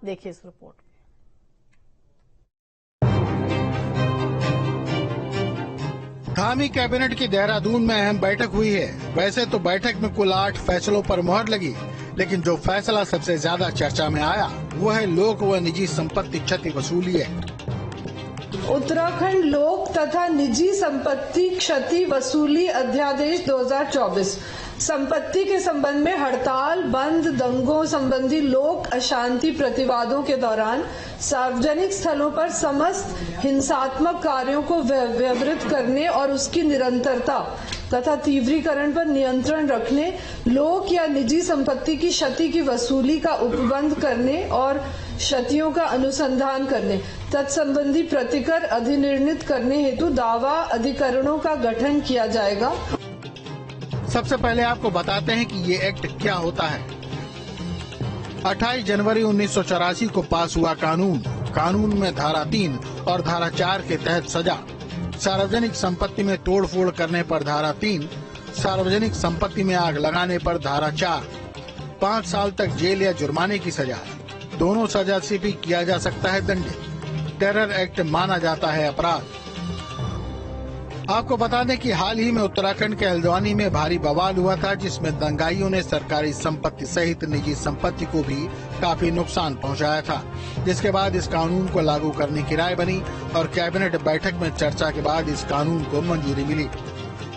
देखिए इस report. Dhami cabinet की देहरादून में अहम बैठक हुई है। वैसे तो बैठक में कुल 8 फैसलों पर मुहर लगी, लेकिन जो फैसला सबसे ज्यादा चर्चा में आया वो है लोक व निजी संपत्ति क्षति वसूली एक्ट। उत्तराखंड लोक तथा निजी संपत्ति क्षति वसूली अध्यादेश 2024 संपत्ति के संबंध में हड़ताल, बंद, दंगों संबंधी लोक अशांति प्रतिवादों के दौरान सार्वजनिक स्थलों पर समस्त हिंसात्मक कार्यों को व्यवहृत करने और उसकी निरंतरता तथा तीव्रीकरण पर नियंत्रण रखने, लोक या निजी संपत्ति की क्षति की वसूली का उपबंध करने और क्षतियों का अनुसंधान करने, तत्संबंधी प्रतिकर अधिनिर्णित करने हेतु दावा अधिकरणों का गठन किया जाएगा। सबसे पहले आपको बताते हैं कि ये एक्ट क्या होता है। 28 जनवरी 1984 को पास हुआ कानून में धारा 3 और धारा 4 के तहत सजा, सार्वजनिक संपत्ति में तोड़फोड़ करने पर धारा 3, सार्वजनिक संपत्ति में आग लगाने पर धारा 4, 5 साल तक जेल या जुर्माने की सजा, दोनों सजा से भी किया जा सकता है दंडित। टेरर एक्ट माना जाता है अपराध। आपको बता दें कि हाल ही में उत्तराखंड के हल्द्वानी में भारी बवाल हुआ था, जिसमें दंगाइयों ने सरकारी संपत्ति सहित निजी संपत्ति को भी काफी नुकसान पहुंचाया था, जिसके बाद इस कानून को लागू करने की राय बनी और कैबिनेट बैठक में चर्चा के बाद इस कानून को मंजूरी मिली।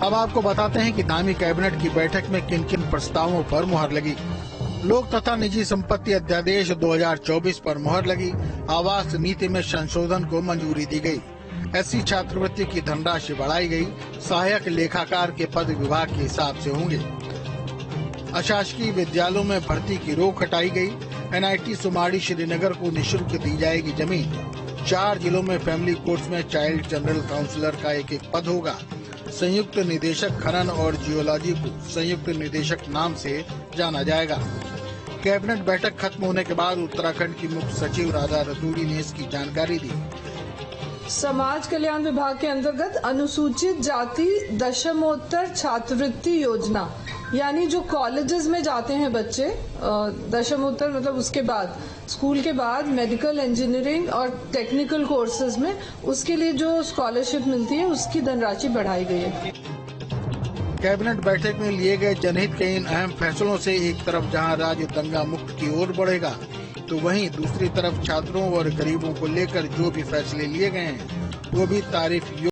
अब आपको बताते हैं कि धामी कैबिनेट की बैठक में किन किन प्रस्तावों पर मुहर लगी। लोक तथा निजी संपत्ति अध्यादेश 2024 पर मुहर लगी। आवास नीति में संशोधन को मंजूरी दी गई। एससी छात्रवृत्ति की धनराशि बढ़ाई गई। सहायक लेखाकार के पद विभाग के हिसाब से होंगे। अशासकीय विद्यालयों में भर्ती की रोक हटाई गई। एनआईटी सुमाड़ी श्रीनगर को निःशुल्क दी जाएगी जमीन। 4 जिलों में फैमिली कोर्ट्स में चाइल्ड जनरल काउंसलर का एक पद होगा। संयुक्त निदेशक खनन और जियोलॉजी को संयुक्त निदेशक नाम से जाना जाएगा। कैबिनेट बैठक खत्म होने के बाद उत्तराखंड की मुख्य सचिव राधा रतूड़ी ने इसकी जानकारी दी। समाज कल्याण विभाग के अंतर्गत अनुसूचित जाति दशमोत्तर छात्रवृत्ति योजना, यानी जो कॉलेजेस में जाते हैं बच्चे, दशमोत्तर मतलब उसके बाद स्कूल के बाद मेडिकल, इंजीनियरिंग और टेक्निकल कोर्सेज में, उसके लिए जो स्कॉलरशिप मिलती है उसकी धनराशि बढ़ाई गई है। कैबिनेट बैठक में लिए गए जनहित के इन अहम फैसलों से एक तरफ जहां राज्य दंगा मुक्त की ओर बढ़ेगा, तो वहीं दूसरी तरफ छात्रों और गरीबों को लेकर जो भी फैसले लिए गए हैं वो भी तारीफ